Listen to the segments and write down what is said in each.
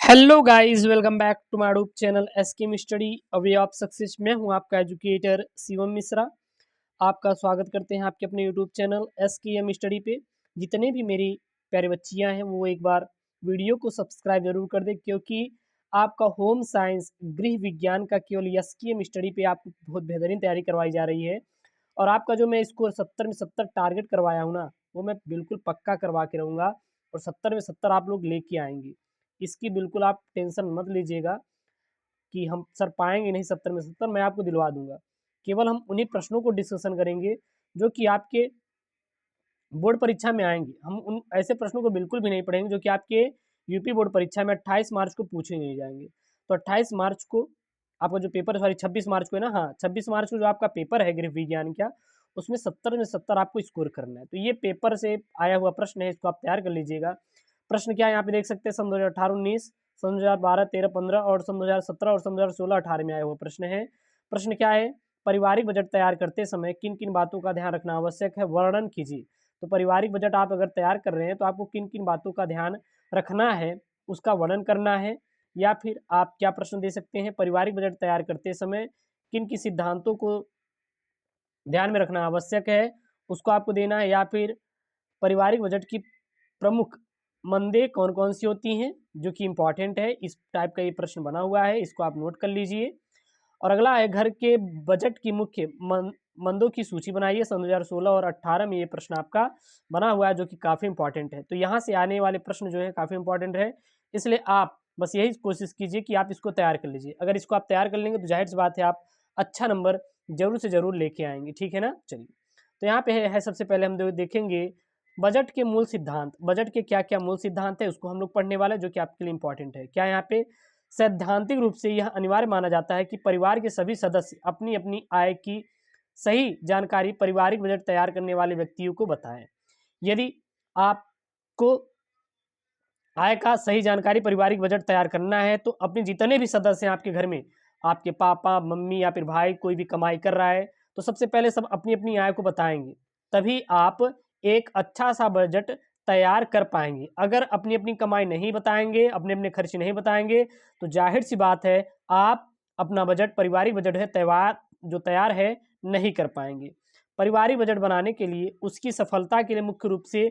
Hello guys, welcome back to my YouTube channel SKM study a way of success. मैं हूं आपका educator Shivam Mishra. आपका स्वागत करते हैं आपके अपने यूट्यूब चैनल एसकेएम स्टडी पे। जितने भी मेरी प्यारी बच्चियां हैं वो एक बार वीडियो को सब्सक्राइब जरूर कर दें, क्योंकि आपका होम साइंस गृह विज्ञान का केवल एसकेएम स्टडी पे आपको बहुत बेहतरीन तैयारी करवाई जा रही है। और आपका जो मैं स्कोर 70 में 70 टारगेट करवाया हूँ ना, वो मैं बिल्कुल पक्का करवा के रहूँगा और 70 में 70 आप लोग लेके आएंगे। इसकी बिल्कुल आप टेंशन मत लीजिएगा कि हम सर पाएंगे नहीं 70 में 70, मैं आपको दिलवा दूंगा। केवल हम उन्हीं प्रश्नों को डिस्कशन करेंगे जो कि आपके बोर्ड परीक्षा में आएंगे। हम उन ऐसे प्रश्नों को बिल्कुल भी नहीं पढ़ेंगे जो कि आपके यूपी बोर्ड परीक्षा में 28 मार्च को पूछे नहीं जाएंगे। तो 28 मार्च को आपका जो पेपर, सॉरी 26 मार्च को है ना, हाँ 26 मार्च को जो आपका पेपर है गृह विज्ञान का, उसमें 70 में 70 आपको स्कोर करना है। तो ये पेपर से आया हुआ प्रश्न है, इसको आप तैयार कर लीजिएगा। प्रश्न क्या है यहाँ पे देख सकते हैं, सन 2018-19, सन 2012-13-15 और सन 2017 और सन 2016-18 में आया हुआ प्रश्न है। प्रश्न क्या है, पारिवारिक बजट तैयार करते समय किन किन बातों का ध्यान रखना आवश्यक है, वर्णन कीजिए। तो पारिवारिक बजट आप अगर तैयार कर रहे हैं तो आपको किन किन बातों का ध्यान रखना है, उसका वर्णन करना है। या फिर आप क्या प्रश्न दे सकते हैं, पारिवारिक बजट तैयार करते समय किन किन सिद्धांतों को ध्यान में रखना आवश्यक है, उसको आपको देना है। या फिर पारिवारिक बजट की प्रमुख मंदे कौन कौन सी होती हैं, जो कि इंपॉर्टेंट है। इस टाइप का ये प्रश्न बना हुआ है, इसको आप नोट कर लीजिए। और अगला है, घर के बजट की मुख्य मंदों की सूची बनाइए। सन 2016 और 18 में ये प्रश्न आपका बना हुआ है, जो कि काफ़ी इंपॉर्टेंट है। तो यहाँ से आने वाले प्रश्न जो है काफ़ी इंपॉर्टेंट है, इसलिए आप बस यही कोशिश कीजिए कि आप इसको तैयार कर लीजिए। अगर इसको आप तैयार कर लेंगे तो जाहिर सी बात है आप अच्छा नंबर जरूर से जरूर लेके आएंगे, ठीक है ना। चलिए, तो यहाँ पे है सबसे पहले हम देखेंगे बजट के मूल सिद्धांत। बजट के क्या क्या मूल सिद्धांत है उसको हम लोग पढ़ने वाले हैं, जो कि आपके लिए इंपॉर्टेंट है। क्या यहाँ पे, सैद्धांतिक रूप से यह अनिवार्य माना जाता है कि परिवार के सभी सदस्य अपनी अपनी आय की सही जानकारी पारिवारिक बजट तैयार करने वाले व्यक्तियों को बताएं। यदि आपको आय का सही जानकारी पारिवारिक बजट तैयार करना है तो अपने जितने भी सदस्य हैं आपके घर में, आपके पापा मम्मी या फिर भाई कोई भी कमाई कर रहा है, तो सबसे पहले सब अपनी अपनी आय को बताएंगे, तभी आप एक अच्छा सा बजट तैयार कर पाएंगे। अगर अपनी अपनी कमाई नहीं बताएंगे, अपने अपने खर्च नहीं बताएंगे, तो जाहिर सी बात है आप अपना बजट, पारिवारिक बजट है तैयार है, नहीं कर पाएंगे। पारिवारिक बजट बनाने के लिए, उसकी सफलता के लिए मुख्य रूप से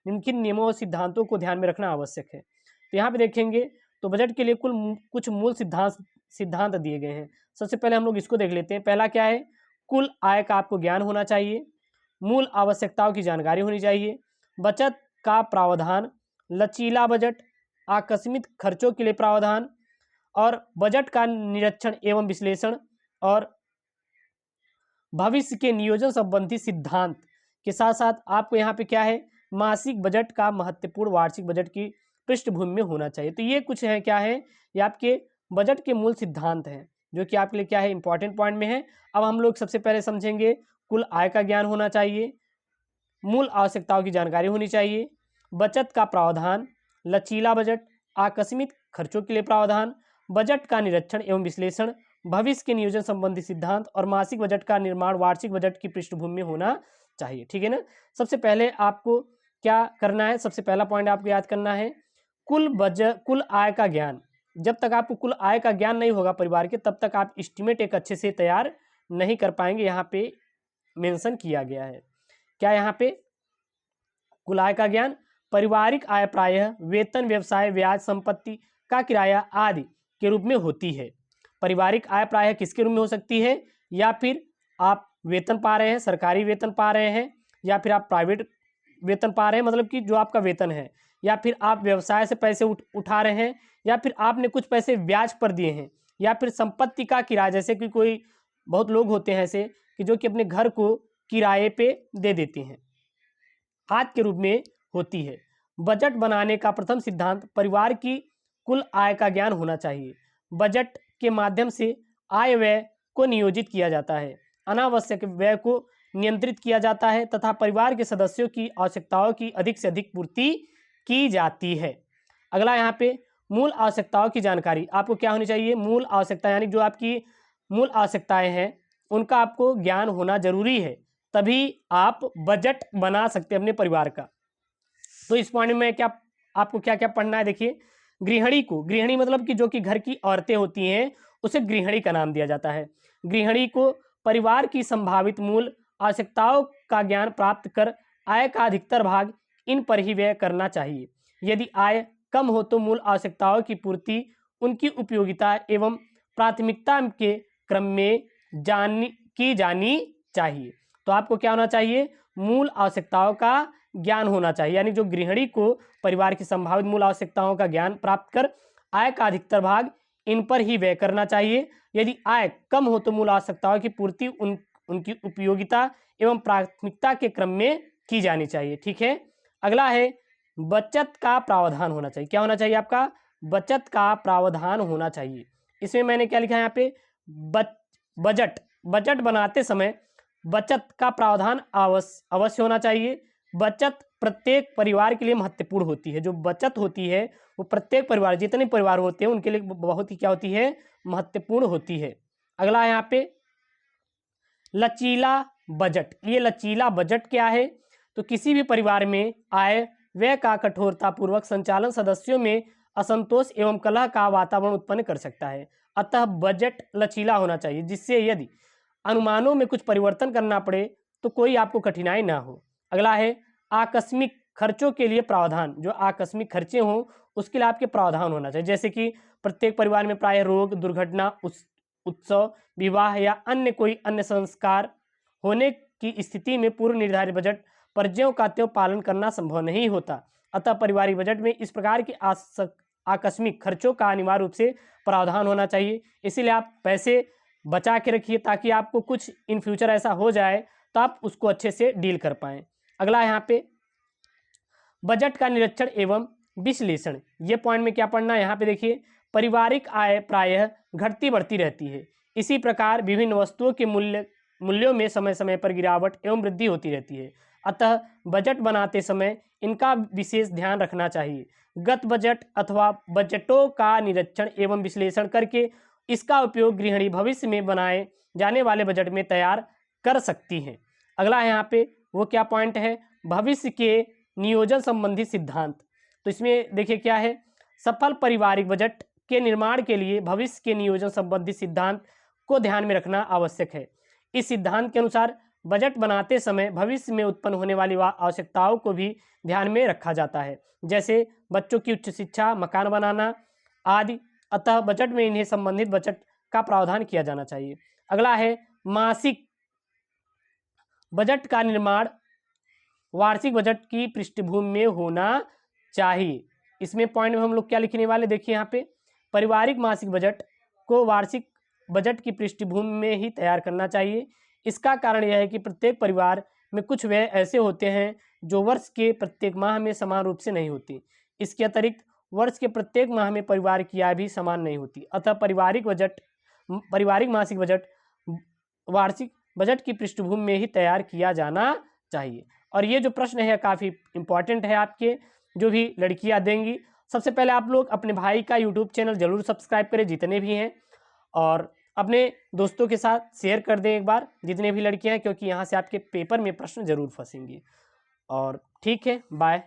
किन नियमों और सिद्धांतों को ध्यान में रखना आवश्यक है। तो यहाँ पे देखेंगे तो बजट के लिए कुछ मूल सिद्धांत दिए गए हैं। सबसे पहले हम लोग इसको देख लेते हैं। पहला क्या है, कुल आय का आपको ज्ञान होना चाहिए, मूल आवश्यकताओं की जानकारी होनी चाहिए, बचत का प्रावधान, लचीला बजट, आकस्मिक खर्चों के लिए प्रावधान, और बजट का निरीक्षण एवं विश्लेषण, और भविष्य के नियोजन संबंधी सिद्धांत के साथ साथ आपको यहाँ पे क्या है, मासिक बजट का महत्वपूर्ण वार्षिक बजट की पृष्ठभूमि में होना चाहिए। तो ये कुछ है, क्या है, ये आपके बजट के मूल सिद्धांत हैं, जो कि आपके लिए क्या है, इंपॉर्टेंट पॉइंट में है। अब हम लोग सबसे पहले समझेंगे, कुल आय का ज्ञान होना चाहिए, मूल आवश्यकताओं की जानकारी होनी चाहिए, बचत का प्रावधान, लचीला बजट, आकस्मिक खर्चों के लिए प्रावधान, बजट का निरीक्षण एवं विश्लेषण, भविष्य के नियोजन संबंधी सिद्धांत, और मासिक बजट का निर्माण वार्षिक बजट की पृष्ठभूमि में होना चाहिए, ठीक है ना। सबसे पहले आपको क्या करना है, सबसे पहला पॉइंट आपको याद करना है, कुल आय का ज्ञान। जब तक आपको कुल आय का ज्ञान नहीं होगा परिवार के, तब तक आप एस्टिमेट एक अच्छे से तैयार नहीं कर पाएंगे। यहाँ पे मेंशन किया गया है, क्या यहाँ पे, कुल आय का ज्ञान, पारिवारिक आय प्रायः वेतन, व्यवसाय, ब्याज, संपत्ति का किराया आदि के रूप में होती है। पारिवारिक आय प्रायः किसके रूप में हो सकती है, या फिर आप वेतन पा रहे हैं, सरकारी वेतन पा रहे हैं, या फिर आप प्राइवेट वेतन पा रहे हैं, मतलब कि जो आपका वेतन है, या फिर आप व्यवसाय से पैसे उठा रहे हैं, या फिर आपने कुछ पैसे ब्याज पर दिए हैं, या फिर संपत्ति का किराया, जैसे कि कोई बहुत लोग होते हैं ऐसे कि जो कि अपने घर को किराए पे दे देते हैं, आदि के रूप में होती है। बजट बनाने का प्रथम सिद्धांत, परिवार की कुल आय का ज्ञान होना चाहिए। बजट के माध्यम से आय व्यय को नियोजित किया जाता है, अनावश्यक व्यय को नियंत्रित किया जाता है तथा परिवार के सदस्यों की आवश्यकताओं की अधिक से अधिक पूर्ति की जाती है। अगला यहाँ पे, मूल आवश्यकताओं की जानकारी आपको क्या होनी चाहिए, मूल आवश्यकता यानी जो आपकी मूल आवश्यकताएं हैं उनका आपको ज्ञान होना जरूरी है, तभी आप बजट बना सकते हैं अपने परिवार का। तो इस पॉइंट में क्या आपको क्या क्या पढ़ना है, देखिए गृहिणी मतलब कि जो कि घर की औरतें होती हैं, उसे गृहिणी का नाम दिया जाता है। गृहिणी को परिवार की संभावित मूल आवश्यकताओं का ज्ञान प्राप्त कर आय का अधिकतर भाग इन पर ही व्यय करना चाहिए। यदि आय कम हो तो मूल आवश्यकताओं की पूर्ति उनकी उपयोगिता एवं प्राथमिकता के क्रम में की जानी चाहिए। तो आपको क्या होना चाहिए? मूल आवश्यकताओं का ज्ञान होना चाहिए, यानी जो गृहिणी को परिवार की संभावित मूल आवश्यकताओं का ज्ञान प्राप्त कर आय का अधिकतर भाग इन पर ही व्यय करना चाहिए। यदि आय कम हो तो मूल आवश्यकताओं की पूर्ति उनकी उपयोगिता एवं प्राथमिकता के क्रम में की जानी चाहिए। ठीक है। अगला है बचत का प्रावधान होना चाहिए। क्या होना चाहिए आपका? बचत का प्रावधान होना चाहिए। इसमें मैंने क्या लिखा है यहाँ पे? बजट बनाते समय बचत का प्रावधान अवश्य होना चाहिए। बचत प्रत्येक परिवार के लिए महत्वपूर्ण होती है। जो बचत होती है वो प्रत्येक परिवार, जितने परिवार होते हैं उनके लिए बहुत ही क्या होती है? महत्वपूर्ण होती है। अगला है यहाँ पे लचीला बजट। ये लचीला बजट क्या है? तो किसी भी परिवार में आय व्यय का कठोरतापूर्वक संचालन सदस्यों में असंतोष एवं कलह का वातावरण उत्पन्न कर सकता है। अतः बजट लचीला होना चाहिए, जिससे यदि अनुमानों में कुछ परिवर्तन करना पड़े तो कोई आपको कठिनाई ना हो। अगला है आकस्मिक खर्चों के लिए प्रावधान। जो आकस्मिक खर्चे हों उसके लिए आपके प्रावधान होना चाहिए, जैसे कि प्रत्येक परिवार में प्राय रोग, दुर्घटना, उत्सव, विवाह या कोई अन्य संस्कार होने की स्थिति में पूर्व निर्धारित बजट पर्यायों का त्यों पालन करना संभव नहीं होता। अतः पारिवारिक बजट में इस प्रकार के आकस्मिक खर्चों का अनिवार्य रूप से प्रावधान होना चाहिए। इसीलिए आप पैसे बचा के रखिए, ताकि आपको कुछ इन फ्यूचर ऐसा हो जाए तो आप उसको अच्छे से डील कर पाएँ। अगला यहाँ पे बजट का निरीक्षण एवं विश्लेषण। ये पॉइंट में क्या पढ़ना है? यहाँ पे देखिए, पारिवारिक आय प्रायः घटती बढ़ती रहती है। इसी प्रकार विभिन्न वस्तुओं के मूल्यों में समय समय पर गिरावट एवं वृद्धि होती रहती है। अतः बजट बनाते समय इनका विशेष ध्यान रखना चाहिए। गत बजट अथवा बजटों का निरीक्षण एवं विश्लेषण करके इसका उपयोग गृहिणी भविष्य में बनाए जाने वाले बजट में तैयार कर सकती हैं। अगला यहाँ पे वो क्या पॉइंट है? भविष्य के नियोजन संबंधी सिद्धांत। तो इसमें देखिए क्या है? सफल पारिवारिक बजट के निर्माण के लिए भविष्य के नियोजन संबंधी सिद्धांत को ध्यान में रखना आवश्यक है। इस सिद्धांत के अनुसार बजट बनाते समय भविष्य में उत्पन्न होने वाली आवश्यकताओं को भी ध्यान में रखा जाता है, जैसे बच्चों की उच्च शिक्षा, मकान बनाना आदि। अतः बजट में इन्हें संबंधित बजट का प्रावधान किया जाना चाहिए। अगला है मासिक बजट का निर्माण वार्षिक बजट की पृष्ठभूमि में होना चाहिए। इसमें पॉइंट में हम लोग क्या लिखने वाले? देखिए यहाँ पे पारिवारिक मासिक बजट को वार्षिक बजट की पृष्ठभूमि में ही तैयार करना चाहिए। इसका कारण यह है कि प्रत्येक परिवार में कुछ व्यय ऐसे होते हैं जो वर्ष के प्रत्येक माह में समान रूप से नहीं होती। इसके अतिरिक्त वर्ष के प्रत्येक माह में परिवार की आय भी समान नहीं होती। अतः पारिवारिक मासिक बजट वार्षिक बजट की पृष्ठभूमि में ही तैयार किया जाना चाहिए। और ये जो प्रश्न है काफ़ी इंपॉर्टेंट है, आपके जो भी लड़कियां देंगी। सबसे पहले आप लोग अपने भाई का यूट्यूब चैनल जरूर सब्सक्राइब करें, जितने भी हैं, और अपने दोस्तों के साथ शेयर कर दें एक बार, जितने भी लड़कियां हैं, क्योंकि यहाँ से आपके पेपर में प्रश्न जरूर फंसेंगे। और ठीक है, बाय।